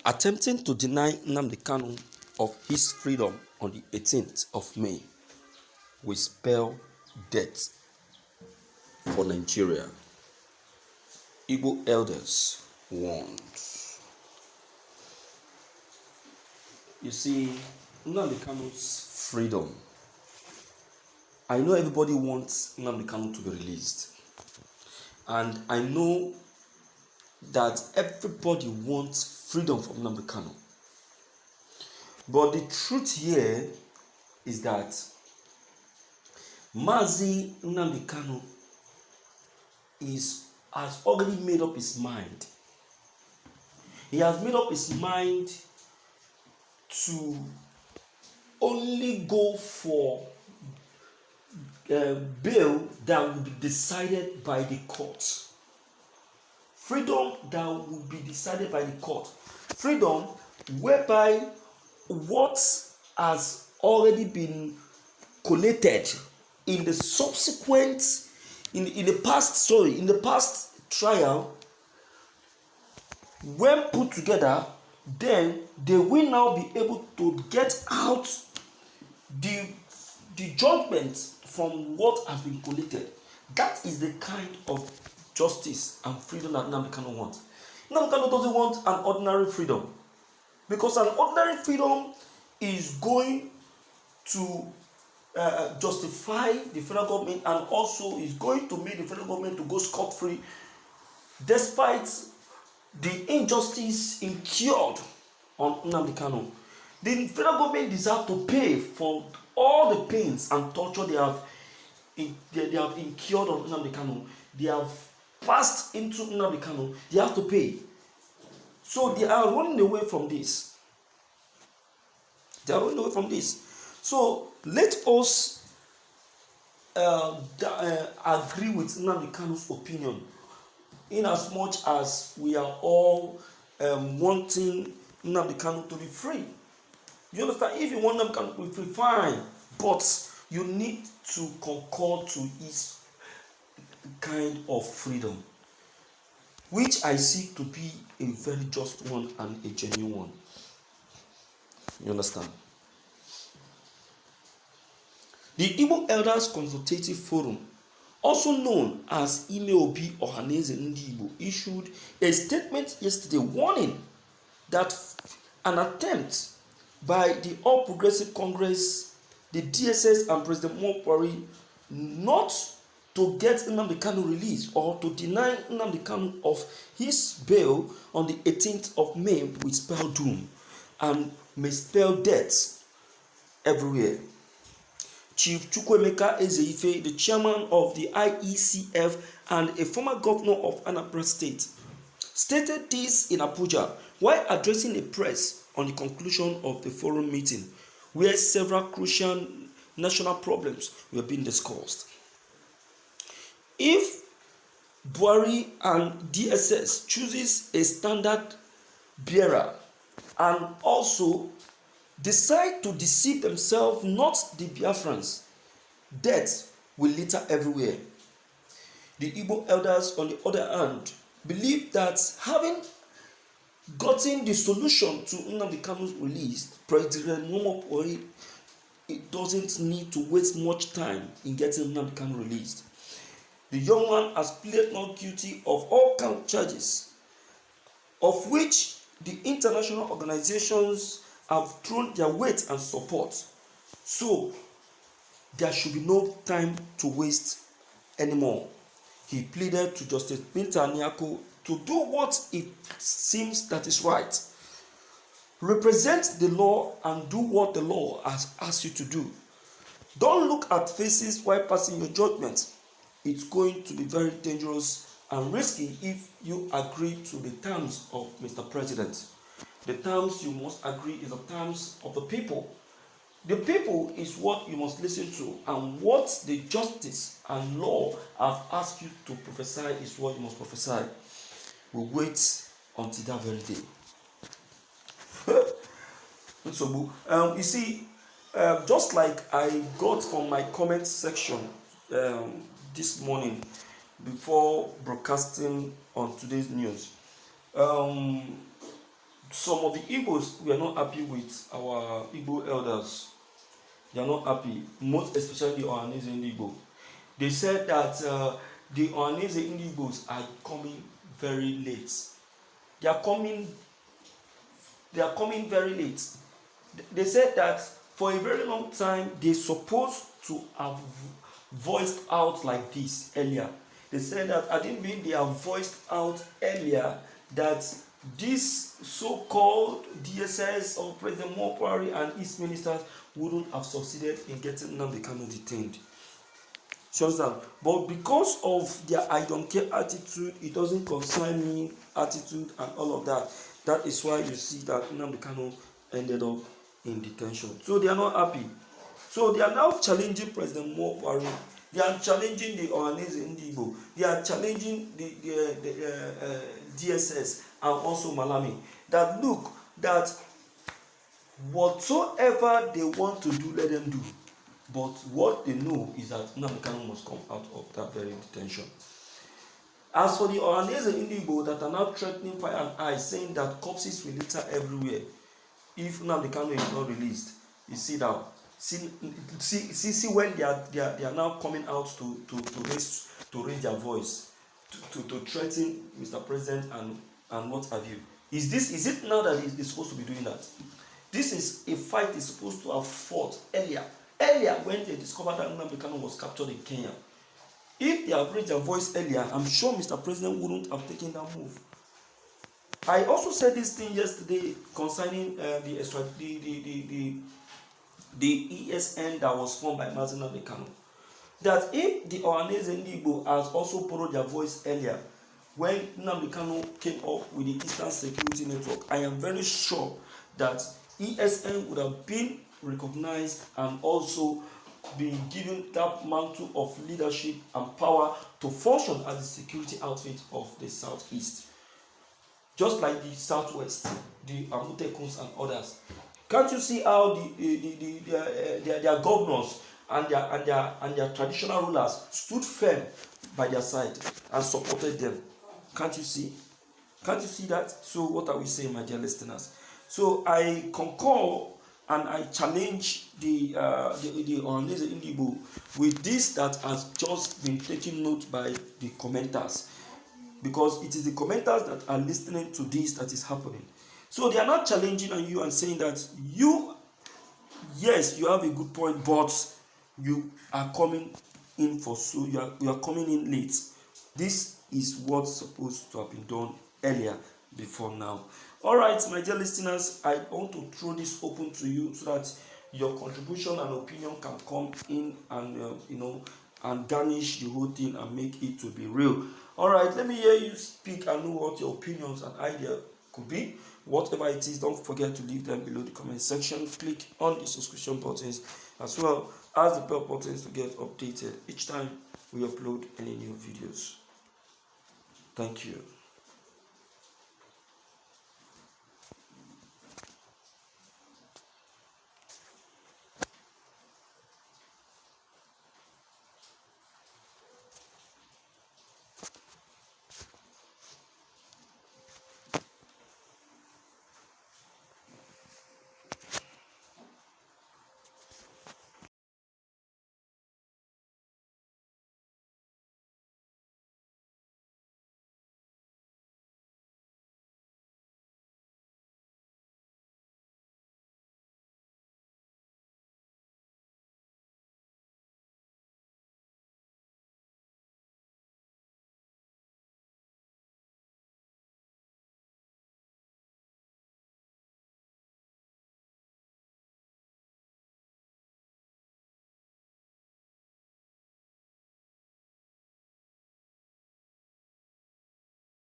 attempting to deny Nnamdi Kanu of his freedom on the 18th of May will spell death for Nigeria. Igbo elders warned. You see, Nnamdi Kanu's freedom. I know everybody wants Nnamdi Kanu to be released. And I know that everybody wants freedom from Nnamdi Kanu. But the truth here is that Mazi Nnamdi Kanu has already made up his mind. He has made up his mind to only go for bail that will be decided by the court. Freedom that will be decided by the court. Freedom whereby what has already been collated in the subsequent, in the past trial, when put together, then they will now be able to get out the judgment from what has been collated. That is the kind of justice and freedom that Nnamdi Kanu wants. Nnamdi Kanu doesn't want an ordinary freedom, because an ordinary freedom is going to justify the federal government, and also is going to make the federal government to go scot-free despite the injustice incurred on Nnamdi Kanu. The federal government deserves to pay for all the pains and torture they have incurred on Nnamdi Kanu. They have passed into Nnamdi Kanu. They have to pay. So they are running away from this. So let us agree with Nnamdi Kanu's opinion, in as much as we are all wanting Nnamdi Kanu to be free. You understand? If you want Nnamdi Kanu to be free, fine, but you need to concord to his kind of freedom, which I see to be a very just one and a genuine one. You understand? The Igbo Elders Consultative Forum, also known as Imeobi Ohaneze Ndi Igbo, issued a statement yesterday warning that an attempt by the All Progressive Congress, the DSS, and President Buhari not to get Nnamdi Kanu released or to deny Nnamdi Kanu of his bail on the 18th of May will spell doom and may spell death everywhere. Chief Chukwuemeka Ezeife, the chairman of the IECF and a former governor of Anambra State, stated this in Abuja while addressing a press on the conclusion of the forum meeting, where several crucial national problems were being discussed. If Buhari and DSS chooses a standard bearer and also decide to deceive themselves, not the Biafrans, death will litter everywhere. The Igbo elders, on the other hand, believe that having gotten the solution to Nnamdi Kanu's release, President Buhari doesn't need to waste much time in getting Nnamdi Kanu released. The young man has pleaded not guilty of all count charges, of which the international organizations have thrown their weight and support. So there should be no time to waste anymore. He pleaded to Justice Binta Nyako to do what it seems that is right. Represent the law and do what the law has asked you to do. Don't look at faces while passing your judgment. It's going to be very dangerous and risky if you agree to the terms of Mr. President. The terms you must agree is the terms of the people. The people is what you must listen to, and what the justice and law have asked you to prophesy is what you must prophesy. We'll wait until that very day. So, you see, just like I got from my comment section this morning before broadcasting on today's news, some of the Igbos were not happy with our Igbo elders. They are not happy, most especially the Ohanese Igbo. They said that the Ohanese Igbos are coming very late. They are coming very late. They said that for a very long time they supposed to have voiced out like this earlier. They said that I didn't mean they have voiced out earlier that this so-called DSS or President Buhari and his ministers wouldn't have succeeded in getting Nnamdi Kanu detained. But because of their I don't care attitude, it doesn't concern me attitude and all of that, that is why you see that Nnamdi Kanu ended up in detention. So they are not happy. So they are now challenging President Buhari. They are challenging the Ohanese Igbo. They are challenging the DSS and also Malami. That look, that whatsoever they want to do, let them do. But what they know is that Nnamdi Kanu must come out of that very detention. As for the Ohanese Igbo that are now threatening fire and ice, saying that corpses will litter everywhere if Nnamdi Kanu is not released, you see now. See when they are now coming out to raise their voice, to threaten Mr. President and what have you. Is it now that he's supposed to be doing that? This is a fight he's supposed to have fought earlier when they discovered that Nnamdi Kanu was captured in Kenya. If they had raised their voice earlier, I'm sure Mr. President wouldn't have taken that move. I also said this thing yesterday concerning the ESN that was formed by Nnamdi Kanu. That if the Ohanese Igbo has also borrowed their voice earlier, when Nnamdi Kanu came up with the Eastern Security Network, I am very sure that ESN would have been recognized and also been given that mantle of leadership and power to function as the security outfit of the Southeast. Just like the Southwest, the Amutekums and others. Can't you see how their governors and their traditional rulers stood firm by their side and supported them? Can't you see? Can't you see that? So what are we saying, my dear listeners? So I concur and I challenge the Ohanese Igbo with this that has just been taken note by the commenters, because it is the commenters that are listening to this that is happening. So they are not challenging on you and saying that yes, you have a good point, but you are coming in you are coming in late. This is what's supposed to have been done earlier before now. All right, my dear listeners, I want to throw this open to you so that your contribution and opinion can come in and and garnish the whole thing and make it to be real. All right, let me hear you speak and know what your opinions and idea could be. Whatever it is, don't forget to leave them below the comment section. Click on the subscription buttons as well as the bell buttons to get updated each time we upload any new videos. Thank you.